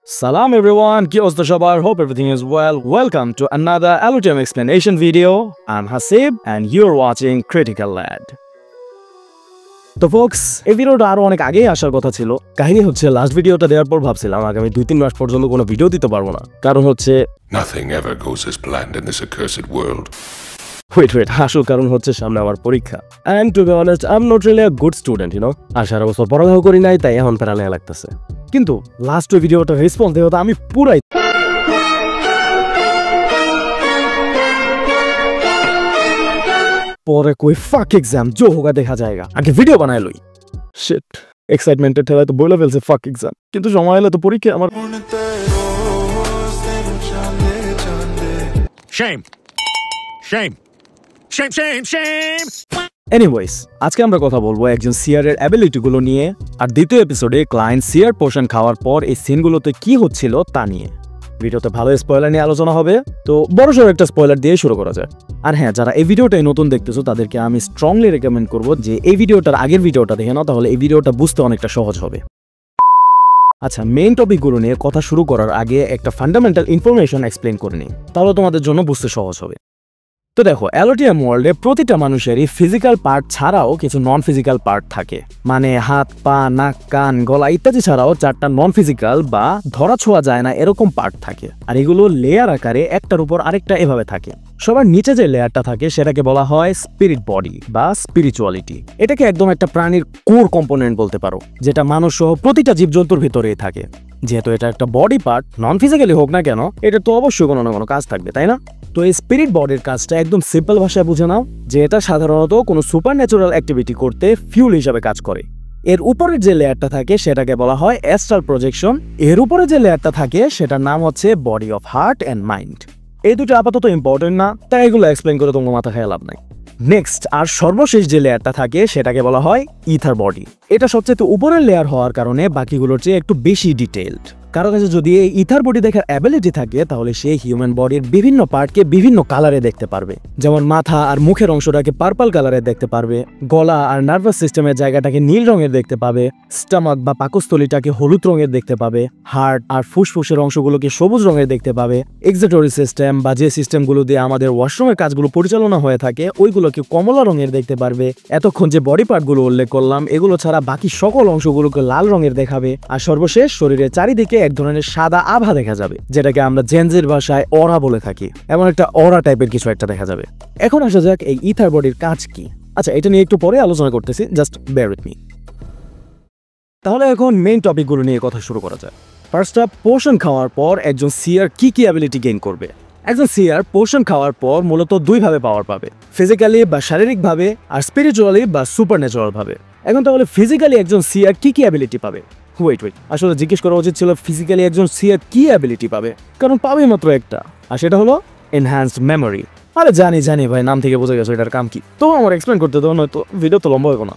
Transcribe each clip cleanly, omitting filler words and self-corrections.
Salam everyone, কি অবস্থা সবার? Hope everything is well. Welcome to another Alutium explanation video. I'm Hasib and you're watching Critical Lad. তো folks, এই ভিডিওটা আরো অনেক আগেই আসার কথা ছিল। কাহিনী হচ্ছে লাস্ট ভিডিওটা দেওয়ার পর ভাবছিলাম আগামী 2-3 মাস পর্যন্ত কোনো ভিডিও দিতে পারবো না। কারণ হচ্ছে Nothing ever goes as planned in this accursed world. Wait, আসল কারণ হচ্ছে সামনে আমার পরীক্ষা। And to be honest, I'm not really a good student, you know. আর সারা বছর পড়ালেখা করি নাই, তাই এখন প্যারালেখা লাগতেছে। কিন্তু লাস্ট ভিডিওটা রেসপন্স দেওয়াতে আমি পুরাই পরে কই ফাক এক্সাম জো হোগা দেখা যায়গা, আগে ভিডিও বানাই লই। শিট, এক্সাইটমেন্টের ঠেলায় তো বলে ফেলছে ফাক এক্সাম, কিন্তু সময় হলে তো পরীক্ষা আমার। Shame. Anyways, আজকে আমরা কথা বলবো একজন সিআর এর অ্যাবিলিটি গুলো নিয়ে, আর দ্বিতীয় এপিসোডে ক্লায়েন্ট সিআর পোর্শন খাওয়ার পর এই সিনগুলোতে কি হচ্ছিল তা নিয়ে। ভিডিওতে ভালো স্পয়লার নিয়ে আলোচনা হবে, তো বড়সড় একটা স্পয়লার দিয়ে শুরু করা যায়। আর হ্যাঁ, যারা এই ভিডিওটাই নতুন দেখতেছো তাদেরকে আমি স্ট্রংলি রেকমেন্ড করবো যে এই ভিডিওটার আগের ভিডিওটা দেখে নাও, তাহলে এই ভিডিওটা বুঝতে অনেকটা সহজ হবে। আচ্ছা, মেইন টপিকগুলো নিয়ে কথা শুরু করার আগে একটা ফান্ডামেন্টাল ইনফরমেশন এক্সপ্লেন করে নিই, তাহলে তোমাদের জন্য বুঝতে সহজ হবে। তো দেখো, অ্যালোটিয়াম ওয়ার্ল্ডে প্রতিটা মানুষেরই ফিজিক্যাল পার্ট ছাড়াও কিছু নন ফিজিক্যাল পার্ট থাকে। মানে হাত, পা, নাক, কান, গলা ইত্যাদি ছাড়াও 4টা নন ফিজিক্যাল বা ধরা ছোঁয়া যায় না এরকম পার্ট থাকে। আর এগুলো লেয়ার আকারে একটার উপর আরেকটা এভাবে থাকে। সবার নিচে যে লেয়ারটা থাকে সেটাকে বলা হয় স্পিরিট বডি বা স্পিরিচুয়ালিটি। এটাকে একদম একটা প্রাণীর কোর কম্পোনেন্ট বলতে পারো, যেটা মানুষ সহ প্রতিটা জীবজন্তুর ভিতরেই থাকে। যেহেতু এটা একটা বডি পার্ট, নন ফিজিক্যালি হোক না কেন, এটা তো অবশ্যই কোনো না কোনো কাজ থাকবে, তাই না? তো এই স্পিরিট বডির কাজটা একদম সিম্পল ভাষায় বুঝে নাও যে এটা সাধারণত কোনো সুপার ন্যাচুরাল অ্যাক্টিভিটি করতে ফিউল হিসাবে কাজ করে। এর উপরের যে লেয়ারটা থাকে সেটাকে বলা হয় অ্যাস্ট্রাল প্রজেকশন। এর উপরে যে লেয়ারটা থাকে সেটার নাম হচ্ছে body of heart and mind. এই দুটো আপাতত ইম্পর্টেন্ট না, তাই এগুলো এক্সপ্লেন করে তোমার মাথা খেয়ে লাভ নাই। নেক্সট আর সর্বশেষ যে লেয়ারটা থাকে সেটাকে বলা হয় ইথার বডি। এটা সবচেয়ে উপরের লেয়ার হওয়ার কারণে বাকিগুলোর চেয়ে একটু বেশি ডিটেইলড। কারো কাছে যদি এই ইথার বডি দেখার অ্যাবিলিটি থাকে তাহলে সে হিউম্যান বডির বিভিন্ন পার্টকে বিভিন্ন কালারে দেখতে পারবে। যেমন মাথা আর মুখের অংশটাকে পার্পল কালারে দেখতে পারবে, গলা আর নার্ভাস সিস্টেমের জায়গাটাকে নীল রঙের দেখতে পাবে, স্টমাক বা পাকস্থলীটাকে হলুদ রঙের দেখতে পাবে, হার্ট আর ফুসফুসের অংশগুলোকে সবুজ রঙের দেখতে পাবে, এক্সিটরি সিস্টেম বা যে সিস্টেমগুলো দিয়ে আমাদের ওয়াশরুমের কাজগুলো পরিচালনা হয়ে থাকে ওইগুলোকে কমলা রঙের দেখতে পারবে। এতক্ষণ যে বডি পার্টগুলো উল্লেখ করলাম এগুলো ছাড়া বাকি সকল অংশগুলোকে লাল রঙের দেখাবে। আর সর্বশেষ শরীরের চারিদিকে এক ধরনের সাদা আভা দেখা যাবে, যেটাকে আমরা জেনজির ভাষায় অরা বলে থাকি। এমন একটা অরা টাইপের কিছু একটা দেখা যাবে। এখন আসা যাক এই ইথার বডির কাজ কি। আচ্ছা, এটা নিয়ে একটু পরে আলোচনা করতেছি, জাস্ট বেয়ার উইথ মি। তাহলে এখন মেইন টপিকগুলো নিয়ে কথা শুরু করা যায়। ফার্স্ট আপ, পোর্শন খাওয়ার পর একজন সিআর কি অ্যাবিলিটি গেইন করবে। একজন সিআর পোর্শন খাওয়ার পর মূলত দুইভাবে পাওয়ার পাবে, ফিজিক্যালি বা শারীরিকভাবে, আর স্পিরিচুয়ালি বা সুপার ন্যাচুরাল ভাবে। এখন তাহলে ফিজিক্যালি একজন সিআর কি অ্যাবিলিটি পাবে? ওয়েট, আসলে জিজ্ঞেস করা উচিত ছিল ফিজিক্যালি একজন সিআর কি অ্যাবিলিটি পাবে, কারণ পাবে মাত্র একটা, আর সেটা হলো এনহ্যান্সড মেমোরি। আরে জানি ভাই, নাম থেকে বোঝা গেছে এটার কাম কি। তো আমার এক্সপ্লেন করতে দেবো, নয়তো ভিডিও তো লম্বা হবে না।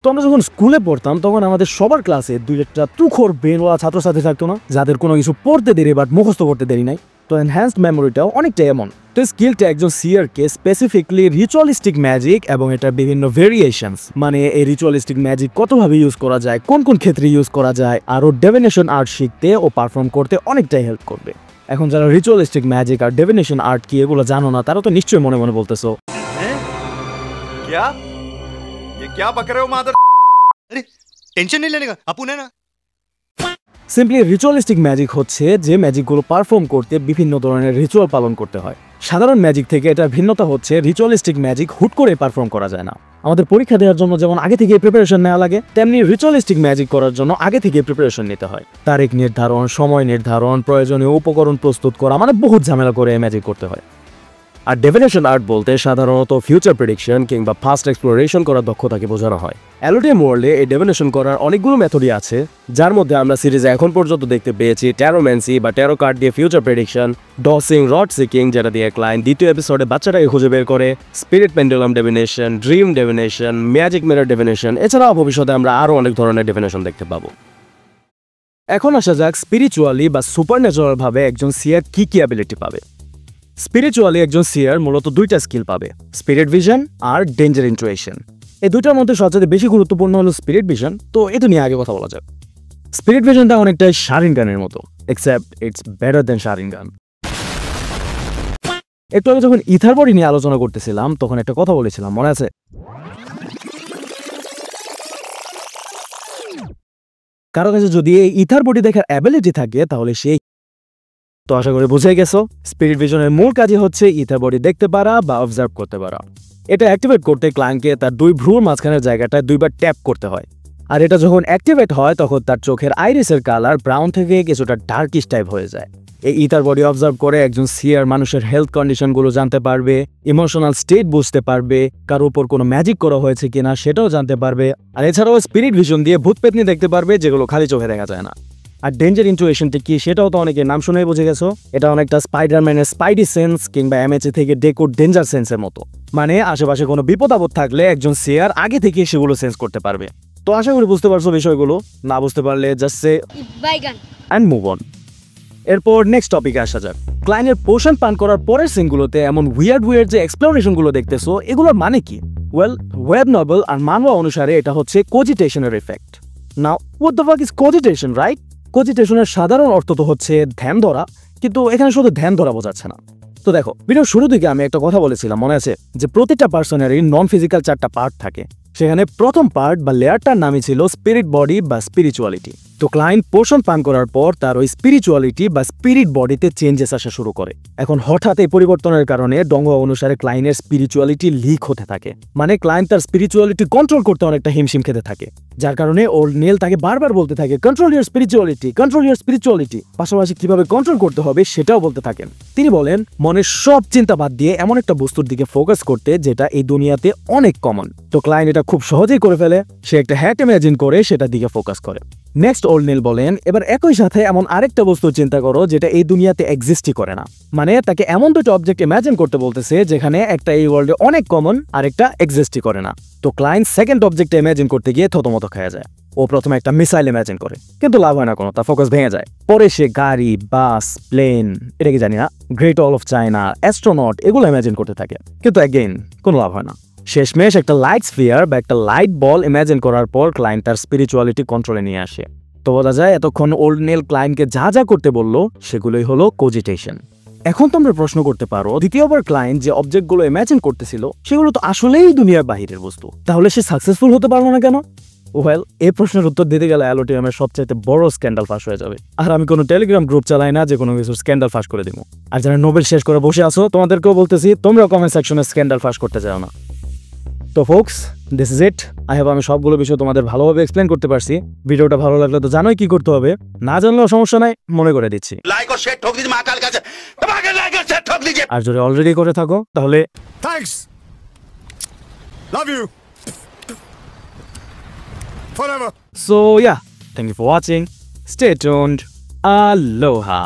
তো আমরা যখন স্কুলে পড়তাম তখন আমাদের সবার ক্লাসে 2-1টা তুখোর ব্রেনওয়ালা ছাত্রছাত্রী থাকতো না, যাদের কোনো কিছু পড়তে দেরি বাট মুখস্থ করতে দেরি নাই। তো এনহ্যান্সড মেমোরিটাও অনেকটা এমন। তো স্কিলটা একজন সিআরকে স্পেসিফিকলি রিচুয়ালিস্টিক ম্যাজিক এবং এটার বিভিন্ন ভেরিয়েশনস, মানে এই রিচুয়ালিস্টিক ম্যাজিক কতভাবে ইউজ করা যায়, কোন ক্ষেত্রে ইউজ করা যায়, আরও ডিভিনেশন আর্ট শিখতে ও পারফর্ম করতে অনেকটাই হেল্প করবে। এখন যারা রিচুয়ালিস্টিক ম্যাজিক আর ডিভিনেশন আর্ট কি এগুলো জানো না, তারা তো নিশ্চয়ই মনে মনে বলতেছো, क्या बक रहे हो मादर? अरे टेंशन नहीं लेने का, अपन है ना। সিম্পলি রিচুয়ালিস্টিক ম্যাজিক হচ্ছে যে ম্যাজিকগুলো পারফর্ম করতে বিভিন্ন ধরনের রিচুয়াল পালন করতে হয়। সাধারণ ম্যাজিক থেকে এটার ভিন্নতা হচ্ছে রিচুয়ালিস্টিক ম্যাজিক হুট করে পারফর্ম করা যায় না। আমাদের পরীক্ষা দেওয়ার জন্য যেমন আগে থেকে প্রিপারেশন নেওয়া লাগে, তেমনি রিচুয়ালিস্টিক ম্যাজিক করার জন্য আগে থেকে প্রিপারেশন নিতে হয়। তারিখ নির্ধারণ, সময় নির্ধারণ, প্রয়োজনীয় উপকরণ প্রস্তুত করা, মানে বহুত ঝামেলা করে ম্যাজিক করতে হয়। আর ডিভিনেশন আর্ট বলতে সাধারণত ফিউচার প্রেডিকশন কিংবা ফাস্ট এক্সপ্লোরেশন করার দক্ষতাকে বোঝানো হয়। অ্যালোটিয়াম ওয়ার্ল্ডে এই ডিভিনেশন করার অনেকগুলো মেথডই আছে, যার মধ্যে আমরা সিরিজে এখন পর্যন্ত দেখতে পেয়েছি ট্যারোম্যান্সি বা ট্যারো কার্ড দিয়ে ফিউচার প্রেডিকশন, ডসিং, রড সিকিং যেটা দিয়ে ক্লায়েন্ট দ্বিতীয় এপিসোডে বাচ্চাটাকে খুঁজে বের করে, spirit pendulum divination, dream divination, magic mirror divination, এছাড়াও ভবিষ্যতে আমরা আরও অনেক ধরনের ডিভিনেশন দেখতে পাবো। এখন আসা যাক স্পিরিচুয়ালি বা সুপার ন্যাচুরাল ভাবে একজন সিআর কি অ্যাবিলিটি পাবে। স্পিরিচুয়ালি একজন সিআর মূলত 2টা স্কিল পাবে, স্পিরিট ভিশন আর ডেঞ্জার ইন্টুইশন। এই দুইটার মধ্যে সবচেয়ে বেশি গুরুত্বপূর্ণ হলো স্পিরিট ভিশন, তো এটা নিয়ে আগে কথা বলা যাক। স্পিরিট ভিশনটা অনেকটাই শারিন গানের মতো। except it's better than Sharingan. একটু আগে যখন ইথার বডি নিয়ে আলোচনা করতেছিলাম তখন একটা কথা বলেছিলাম, মনে আছে? কারো কাছে যদি এই ইথার বডি দেখার অ্যাবিলিটি থাকে তাহলে সেই, তো আশা করি বুঝে গেছো স্পিরিট ভিশনের মূল কাজই হচ্ছে ইথার বডি দেখতে পারা বা অবজার্ভ করতে পারা। এটা অ্যাক্টিভেট করতে ক্লায়েন্টকে তার দুই ভ্রুর মাঝখানের জায়গাটায় দুইবার ট্যাপ করতে হয়, আর এটা যখন অ্যাক্টিভেট হয় তখন তার চোখের আইরিসের কালার ব্রাউন থেকে কিছুটা ডার্কিশ টাইপ হয়ে যায়। এই ইথার বডি অবজার্ভ করে একজন সিয়ার মানুষের হেলথ কন্ডিশনগুলো জানতে পারবে, ইমোশনাল স্টেট বুঝতে পারবে, কারোর উপর কোনো ম্যাজিক করা হয়েছে কিনা সেটাও জানতে পারবে, আর এছাড়াও স্পিরিট ভিশন দিয়ে ভূত পেতনি দেখতে পারবে যেগুলো খালি চোখে দেখা যায় না। আর ডেঞ্জার ইন্টুইশনটা কি সেটাও তো অনেকে নাম শুনেই বুঝে গেছো, এটা অনেকটা স্পাইডারম্যানের স্পাইডি সেন্স কিংবা এমএচএ থেকে ডেকোর ডেঞ্জার সেন্সের মতো, মানে আশেপাশে কোনো বিপদ আপদ থাকলে একজন সিয়ার আগে থেকে সেগুলো সেন্স করতে পারবে। তো আশা করি বুঝতে পারছো বিষয়গুলো, না বুঝতে পারলে just say bygone and move on. এরপর নেক্সট টপিকে আসা যাক। ক্লায়েন্টের পোশন পান করার পরের সিনগুলোতে এমন উইয়ার্ড যে এক্সপ্লোরেশনগুলো দেখতেছো এগুলোর মানে কি? ওয়েল, ওয়েব নভেল আর মানওয়া অনুসারে এটা হচ্ছে কোজিটেশনের effect. Now what the fuck is cogitation, right? কোজিটেশনের সাধারণ অর্থ তো হচ্ছে ধ্যান ধরা, কিন্তু এখানে শুধু ধ্যান ধরা বোঝাচ্ছে না। তো দেখো, ভিডিওর শুরু থেকে আমি একটা কথা বলেছিলাম, মনে আছে? যে প্রতিটা পার্সনেরই নন ফিজিক্যাল 4টা পার্ট থাকে। সেখানে প্রথম পার্ট বা লেয়ারটার নামই ছিল স্পিরিট বডি বা স্পিরিচুয়ালিটি। তো ক্লায়েন্ট পোষণ পান করার পর তার ওই স্পিরিচুয়ালিটি বা স্পিরিট বডিতে চেঞ্জেস আসা শুরু করে। এখন হঠাৎ এই পরিবর্তনের কারণে ডংহোয়া অনুসারে ক্লায়েন্টের স্পিরিচুয়ালিটি লিক হতে থাকে, মানে ক্লায়েন্ট তার স্পিরিচুয়ালিটি কন্ট্রোল করতে অনেকটা হিমশিম খেতে থাকে, যার কারণে ওর নেল তাকে বারবার বলতে থাকে control your spirituality, control your spirituality. পাশাপাশি কিভাবে কন্ট্রোল করতে হবে সেটাও বলতে থাকেন। তিনি বলেন মনের সব চিন্তা বাদ দিয়ে এমন একটা বস্তুর দিকে ফোকাস করতে যেটা এই দুনিয়াতে অনেক কমন। তো ক্লায়েন্ট এটা খুব সহজেই করে ফেলে, সে একটা হ্যাট ইমাজিন করে সেটার দিকে ফোকাস করে। নেক্সট ওল্ড নীল বলেন এবার একই সাথে এমন আরেকটা বস্তু চিন্তা করো যেটা এই দুনিয়াতে এক্সিস্টই করে না, মানে তাকে এমন দুটো অবজেক্ট ইমাজিন করতে বলতেছে যেখানে একটা এই ওয়ার্ল্ডে অনেক কমন আর একটা এক্সিস্টই করে না। তো ক্লায়েন্ট সেকেন্ড অবজেক্ট ইমাজিন করতে গিয়ে থতমত খেয়ে যায়। ও প্রথমে একটা মিসাইল ইমাজিন করে, কিন্তু লাভ হয় না কোনো, তার ফোকাস ভেঙে যায়। পরে সে গাড়ি, বাস, প্লেন, এটা কি জানি না, great wall of China, astronaut, এগুলো ইমাজিন করতে থাকে, কিন্তু অ্যাগেইন কোনো লাভ হয় না। শেষমেশ একটা লাইট স্ফিয়ার বা একটা লাইট বল ইমাজিন করার পর ক্লায়েন্ট তার স্পিরিচুয়ালিটি কন্ট্রোলে নিয়ে আসে। তো বোঝা যায় এতক্ষণ ওল্ড নেল ক্লায়েন্টকে যা যা করতে বললো সেগুলোই হলো কোজিটেশন। এখন তোমরা প্রশ্ন করতে পারো, দ্বিতীয়বার ক্লায়েন্ট যে অবজেক্টগুলো ইমাজিন করতেছিল সেগুলো তো আসলেই দুনিয়ার বাহিরের বস্তু, তাহলে সে সাকসেসফুল হতে পারলো না কেন? ওয়েল, এই প্রশ্নের উত্তর দিতে গেলে অ্যালোটিয়ামের সবচাইতে বড় স্ক্যান্ডাল ফাঁস হয়ে যাবে। আর আমি কোনো টেলিগ্রাম গ্রুপ চালাই না যে কোনো কিছু স্ক্যান্ডাল ফাঁস করে দিব। আর যারা নোবেল শেষ করে বসে আছো তোমাদেরকেও বলতেছি তোমরা কমেন্ট সেকশনে স্ক্যান্ডাল ফাঁস করতে চাও না। তো ফোকস, দিস ইজ ইট। আমি সবগুলো বিষয় তোমাদের ভালোভাবে এক্সপ্লেন করতে পারছি। ভিডিওটা ভালো লাগলে তো জানোই কি করতে হবে, না জানলেও সমস্যা নাই, মনে করে দিচ্ছি। লাইক ও শেয়ার ঠক দিজিए महाकाल का दबा के लाइक और शेयर ठोक दीजिए। আর যদি অলরেডি করে থাকো তাহলে thanks, love you forever. So yeah, thank you for watching. Stay tuned. Aloha.